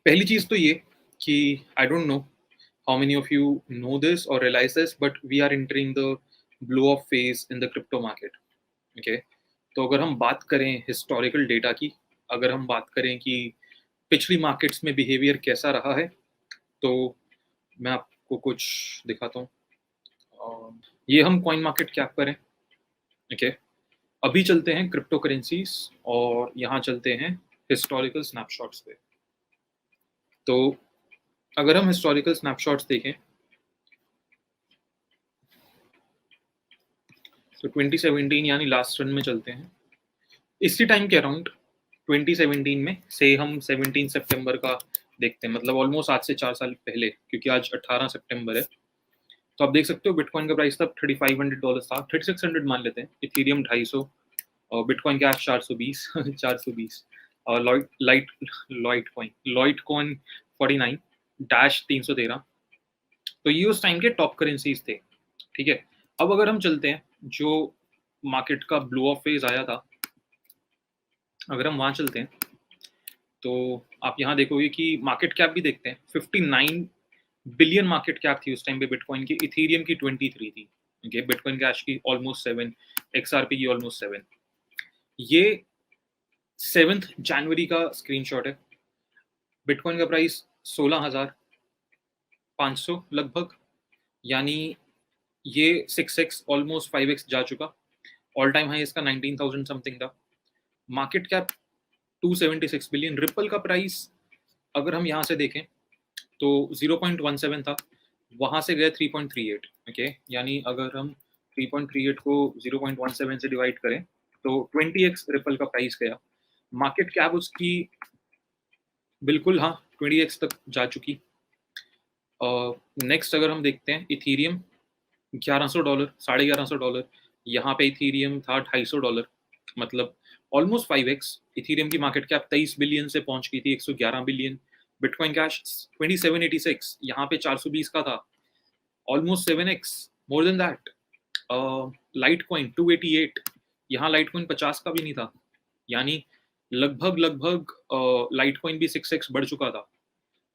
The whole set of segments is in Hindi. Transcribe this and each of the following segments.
पहली चीज तो ये कि I don't know how many of you know this or realize this, but we are entering the blow off phase in the crypto market. Okay, तो अगर हम बात करें हिस्टोरिकल डेटा की, अगर हम बात करें कि पिछली मार्केट्स में बिहेवियर कैसा रहा है, तो मैं आपको कुछ दिखाता हूँ। ये हम कॉइन मार्केट कैप पर हैं। ओके, अभी चलते हैं क्रिप्टो करेंसीज और यहाँ चलते हैं हिस्टोरिकल स्नैपशॉट्स पे। तो अगर हम हिस्टोरिकल स्नैपशॉट्स देखें तो 2017 यानी लास्ट रन में चलते हैं। इसी टाइम के अराउंड 2017 में से हम 17 सितंबर का देखते हैं, मतलब ऑलमोस्ट आज से 4 साल पहले, क्योंकि आज 18 सितंबर है। तो आप देख सकते हो बिटकॉइन का प्राइस तब $3500 था, 3600 मान लेते हैं। इथेरियम 250 और बिटकॉइन कैश 420 420 और लॉइट कॉइन 49 डैश 313। तो ये उस टाइम के टॉप करेंसीज थे। ठीक है, अब अगर हम चलते हैं जो मार्केट का ब्लो ऑफ फेज आया था, अगर हम वहां चलते हैं तो आप यहाँ देखोगे कि मार्केट कैप भी देखते हैं। 59 बिलियन मार्केट कैप थी उस टाइम पे बिटकॉइन की, इथेरियम की 23 थी, ओके, बिटकॉइन कैश की ऑलमोस्ट 7, XRP की ऑलमोस्ट 7। ये 7 जनवरी का स्क्रीनशॉट है। बिटकॉइन का प्राइस 16,500 लगभग, यानी ये 6x ऑलमोस्ट 5x जा चुका। ऑल टाइम हाई इसका 19,000 समथिंग था। Market cap 276 billion. रिपल का प्राइस अगर हम यहाँ से देखें तो 0.17 था, वहां से गए 3.38। ओके, यानी अगर हम 3.38 को 0.17 से डिवाइड करें तो 20x रिपल का प्राइस गया। मार्केट कैप उसकी बिल्कुल हाँ 20x तक जा चुकी। नेक्स्ट अगर हम देखते हैं इथेरियम $1100, $1150। यहाँ पे इथेरियम था $250, मतलब ऑलमोस्ट 5x। इथेरियम की मार्केट कैप 23 बिलियन से पहुंच गई थी 111 बिलियन। बिटकॉइन कैश 2786, यहाँ पे 420 का था, almost 7x more than that. Light coin 288, यहाँ लाइट कॉइन 50 का भी नहीं था, यानी लगभग लाइट कॉइन भी 6x बढ़ चुका था।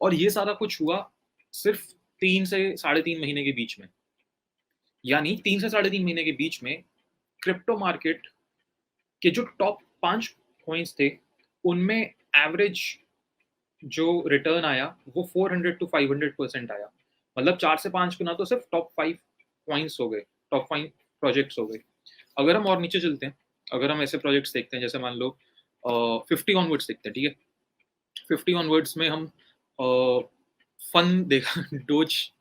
और ये सारा कुछ हुआ सिर्फ 3 से 3.5 महीने के बीच में, यानी 3 से 3.5 महीने के बीच में क्रिप्टो मार्केट के जो टॉप 5 कॉइन्स थे उनमें एवरेज जो रिटर्न आया वो 400 to 500% आया। मतलब 4 से 5 गुना तो सिर्फ टॉप 5 कॉइन्स हो गए, टॉप 5 प्रोजेक्ट्स हो गए। अगर हम और नीचे चलते हैं, अगर हम ऐसे प्रोजेक्ट्स देखते हैं, जैसे मान लो 50 ऑनवर्ड्स देखते हैं, ठीक है, 50 ऑनवर्ड्स में हम फन देखा डोज,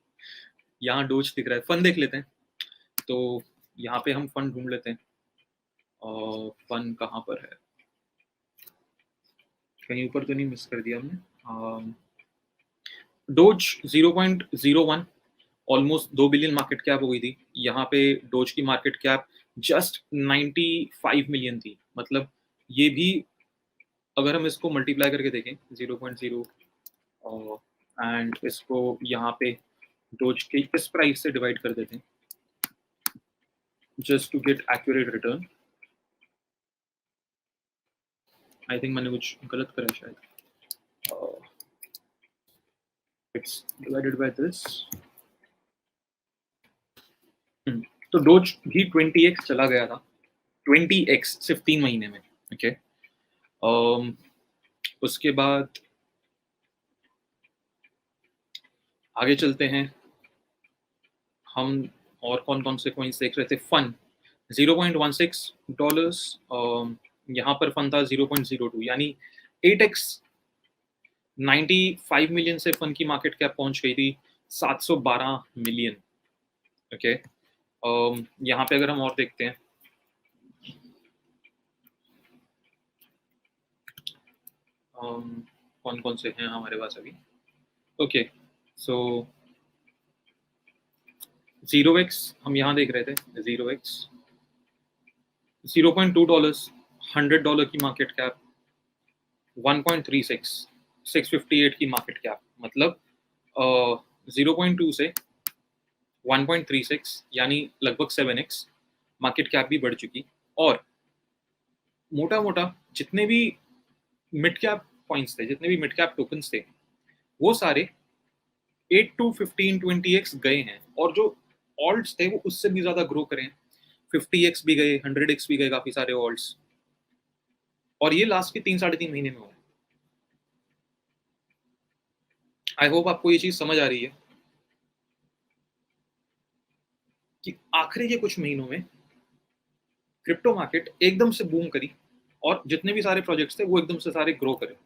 यहाँ डोज दिख रहा है, फन देख लेते हैं। तो यहाँ पे हम फन ढूंढ लेते हैं, फन कहाँ पर है, कहीं ऊपर तो नहीं मिस कर दिया हमने। Dose 0.01, almost 2 billion market cap हो गई थी। यहाँ पे डोज की मार्केट कैप जस्ट 95 मिलियन थी। मतलब ये भी अगर हम इसको मल्टीप्लाई करके देखें 0.0 एंड इसको यहाँ पे डोज के इस प्राइस से डिवाइड कर देते हैं just to get accurate return. I think मैंने कुछ गलत करा शायद। It's divided by this. तो डोज भी 20x चला गया था, 20x सिर्फ 3 महीने में। ओके, उसके बाद आगे चलते हैं हम, और कौन कौन से कॉइन्स देख रहे थे। फन $0.16, यहाँ पर फन था 0.02, यानी 8x। 95 मिलियन से फन की मार्केट कैप पहुंच गई थी 712 मिलियन। ओके, यहाँ पे अगर हम और देखते हैं, कौन कौन से हैं हमारे पास अभी। ओके, सो 0x हम यहाँ देख रहे थे, 0x $0.2, $100 की मार्केट कैप, 1.36, 658 की मार्केट कैप। मतलब 0.2 से 1.36 यानी लगभग 7x मार्केट कैप भी बढ़ चुकी। और मोटा मोटा जितने भी मिड कैप कॉइन्स थे, जितने भी मिड कैप टोकन्स थे, वो सारे 8 to 15 20x गए हैं, और जो ऑल्ट्स थे वो उससे भी ज्यादा ग्रो करें, 50x भी गए, 100x भी गए काफी सारे ऑल्ट्स, और ये लास्ट के 3 साढ़े 3 महीने में हुआ है। आई होप आपको ये चीज समझ आ रही है कि आखिरी के कुछ महीनों में क्रिप्टो मार्केट एकदम से बूम करी और जितने भी सारे प्रोजेक्ट्स थे वो एकदम से सारे ग्रो करे।